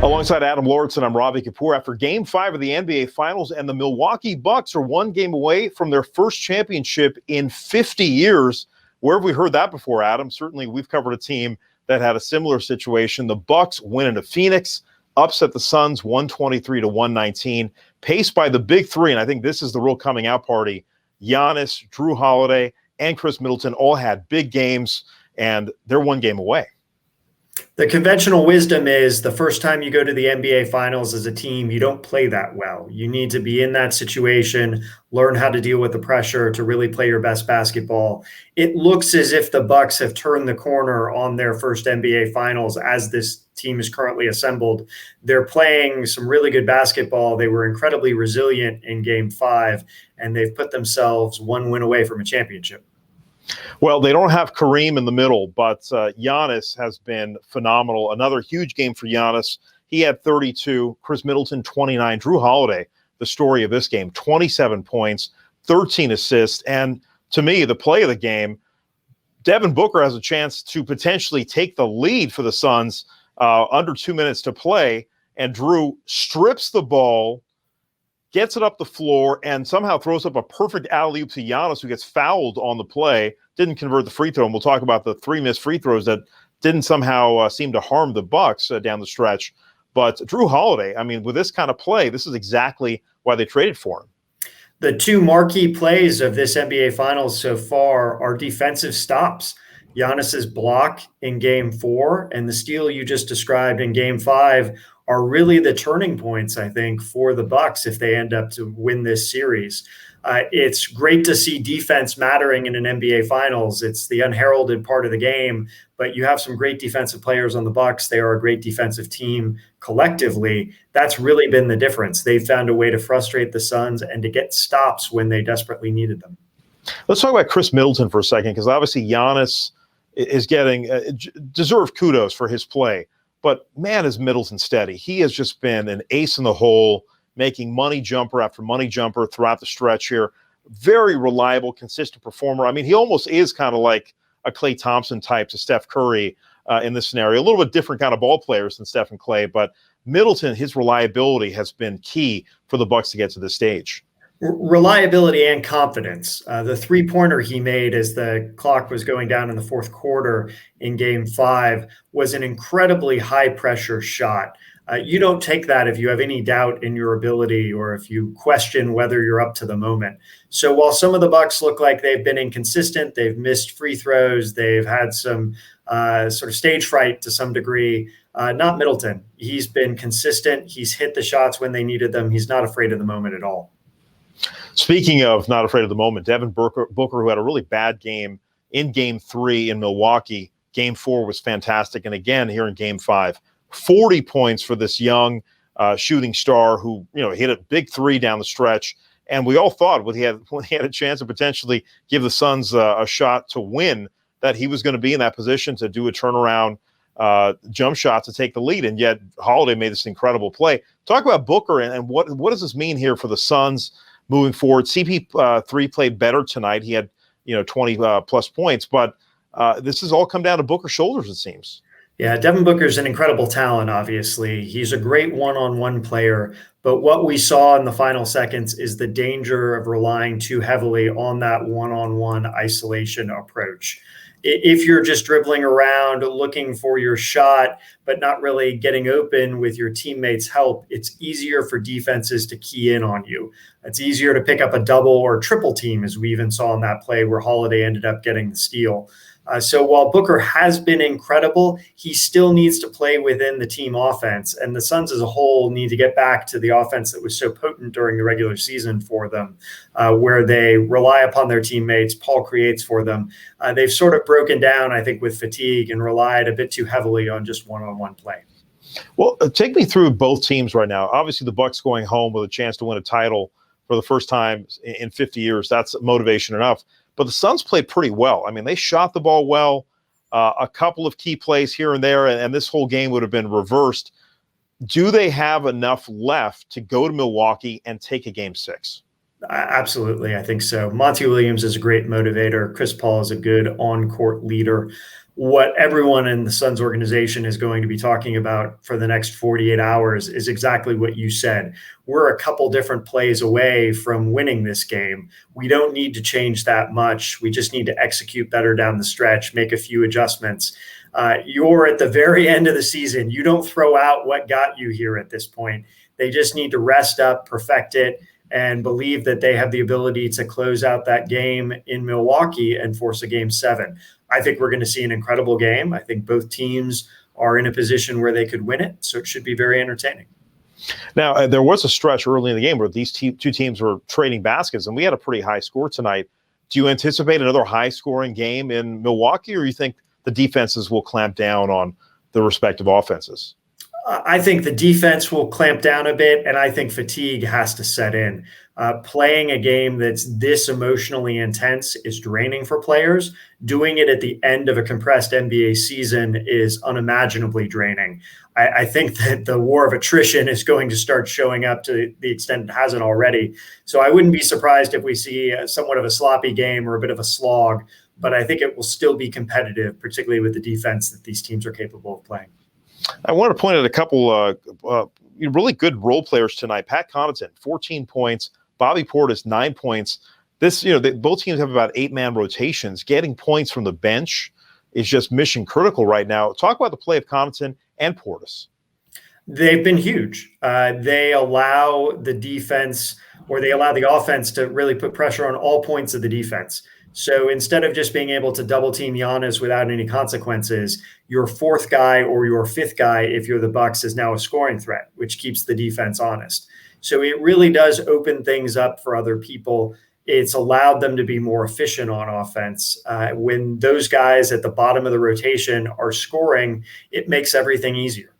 Alongside Adam Lauridsen, I'm Ravi Kapur. After Game 5 of the NBA Finals, and the Milwaukee Bucks are one game away from their first championship in 50 years. Where have we heard that before, Adam? Certainly we've covered a team that had a similar situation. The Bucks win into Phoenix, upset the Suns 123-119, paced by the big three, and I think this is the real coming out party. Giannis, Jrue Holiday, and Khris Middleton all had big games, and they're one game away. The conventional wisdom is the first time you go to the NBA Finals as a team, you don't play that well. You need to be in that situation, learn how to deal with the pressure to really play your best basketball. It looks as if the Bucks have turned the corner on their first NBA Finals as this team is currently assembled. They're playing some really good basketball. They were incredibly resilient in Game 5, and they've put themselves one win away from a championship. Well, they don't have Kareem in the middle, but Giannis has been phenomenal. Another huge game for Giannis. He had 32, Khris Middleton 29, Jrue Holiday, the story of this game, 27 points, 13 assists, and to me, the play of the game, Devin Booker has a chance to potentially take the lead for the Suns under 2 minutes to play, and Jrue strips the ball, gets it up the floor, and somehow throws up a perfect alley-oop to Giannis, who gets fouled on the play, didn't convert the free throw, and we'll talk about the 3 missed free throws that didn't somehow seem to harm the Bucks down the stretch. But Jrue Holiday, I mean, with this kind of play, this is exactly why they traded for him. The two marquee plays of this NBA Finals so far are defensive stops. Giannis's block in Game 4 and the steal you just described in Game 5 are really the turning points, I think, for the Bucks if they end up to win this series. It's great to see defense mattering in an NBA Finals. It's the unheralded part of the game, but you have some great defensive players on the Bucks. They are a great defensive team collectively. That's really been the difference. They've found a way to frustrate the Suns and to get stops when they desperately needed them. Let's talk about Khris Middleton for a second, because obviously Giannis is getting deserved kudos for his play. But man, is Middleton steady. He has just been an ace in the hole, making money jumper after money jumper throughout the stretch here. Very reliable, consistent performer. I mean, he almost is kind of like a Klay Thompson type to Steph Curry in this scenario. A little bit different kind of ball players than Steph and Klay, but Middleton, his reliability has been key for the Bucks to get to this stage. Reliability and confidence. The three-pointer he made as the clock was going down in the fourth quarter in Game 5 was an incredibly high-pressure shot. You don't take that if you have any doubt in your ability or if you question whether you're up to the moment. So while some of the Bucks look like they've been inconsistent, they've missed free throws, they've had some sort of stage fright to some degree, not Middleton. He's been consistent. He's hit the shots when they needed them. He's not afraid of the moment at all. Speaking of not afraid of the moment, Devin Booker, who had a really bad game in Game 3 in Milwaukee. Game 4 was fantastic. And again, here in Game 5, 40 points for this young shooting star who, hit a big three down the stretch. And we all thought when he had a chance to potentially give the Suns a shot to win, that he was going to be in that position to do a turnaround jump shot to take the lead. And yet Holiday made this incredible play. Talk about Booker and what does this mean here for the Suns moving forward? CP3 played better tonight. He had 20 plus points, but this has all come down to Booker's shoulders, it seems. Yeah, Devin Booker's an incredible talent, obviously. He's a great one-on-one player, but what we saw in the final seconds is the danger of relying too heavily on that one-on-one isolation approach. If you're just dribbling around looking for your shot, but not really getting open with your teammates' help, it's easier for defenses to key in on you. It's easier to pick up a double or triple team, as we even saw in that play where Holiday ended up getting the steal. So while Booker has been incredible, he still needs to play within the team offense. And the Suns as a whole need to get back to the offense that was so potent during the regular season for them, where they rely upon their teammates. Paul creates for them. They've sort of broken down, I think, with fatigue and relied a bit too heavily on just one-on-one play. Well, take me through both teams right now. Obviously, the Bucks going home with a chance to win a title for the first time in 50 years. That's motivation enough. But the Suns played pretty well. I mean, they shot the ball well, a couple of key plays here and there, and this whole game would have been reversed. Do they have enough left to go to Milwaukee and take a Game 6? Absolutely, I think so. Monty Williams is a great motivator. Chris Paul is a good on-court leader. What everyone in the Suns organization is going to be talking about for the next 48 hours is exactly what you said. We're a couple different plays away from winning this game. We don't need to change that much. We just need to execute better down the stretch, make a few adjustments. You're at the very end of the season. You don't throw out what got you here at this point. They just need to rest up, perfect it, and believe that they have the ability to close out that game in Milwaukee and force a game 7. I think we're going to see an incredible game. I think both teams are in a position where they could win it, so it should be very entertaining. Now, there was a stretch early in the game where these two teams were trading baskets, and we had a pretty high score tonight. Do you anticipate another high-scoring game in Milwaukee, or you think the defenses will clamp down on the respective offenses? I think the defense will clamp down a bit, and I think fatigue has to set in. Playing a game that's this emotionally intense is draining for players. Doing it at the end of a compressed NBA season is unimaginably draining. I think that the war of attrition is going to start showing up to the extent it hasn't already. So I wouldn't be surprised if we see somewhat of a sloppy game or a bit of a slog, but I think it will still be competitive, particularly with the defense that these teams are capable of playing. I want to point out a couple really good role players tonight. Pat Connaughton, 14 points. Bobby Portis, 9 points. Both teams have about 8-man rotations. Getting points from the bench is just mission critical right now. Talk about the play of Connaughton and Portis. They've been huge. They allow the defense, or they allow the offense to really put pressure on all points of the defense. So instead of just being able to double team Giannis without any consequences, your fourth guy or your fifth guy, if you're the Bucks, is now a scoring threat, which keeps the defense honest. So it really does open things up for other people. It's allowed them to be more efficient on offense. When those guys at the bottom of the rotation are scoring, it makes everything easier.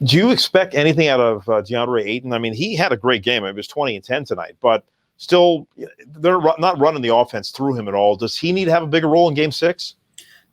Do you expect anything out of DeAndre Ayton? I mean, he had a great game. It was 20 and 10 tonight, but still, they're not running the offense through him at all. Does he need to have a bigger role in Game 6?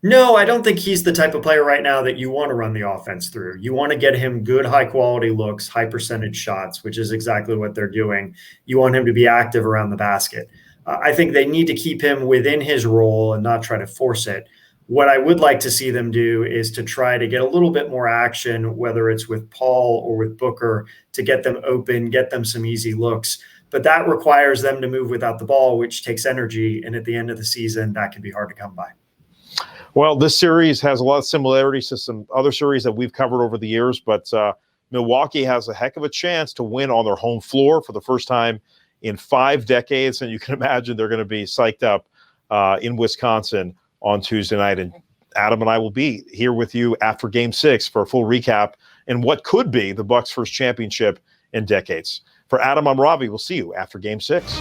No, I don't think he's the type of player right now that you want to run the offense through. You want to get him good, high-quality looks, high percentage shots, which is exactly what they're doing. You want him to be active around the basket. I think they need to keep him within his role and not try to force it. What I would like to see them do is to try to get a little bit more action, whether it's with Paul or with Booker, to get them open, get them some easy looks. But that requires them to move without the ball, which takes energy. And at the end of the season, that can be hard to come by. Well, this series has a lot of similarities to some other series that we've covered over the years, but Milwaukee has a heck of a chance to win on their home floor for the first time in 5 decades. And you can imagine they're going to be psyched up in Wisconsin on Tuesday night. And Adam and I will be here with you after Game 6 for a full recap and what could be the Bucks' first championship in decades. For Adam, I'm Ravi. We'll see you after Game 6.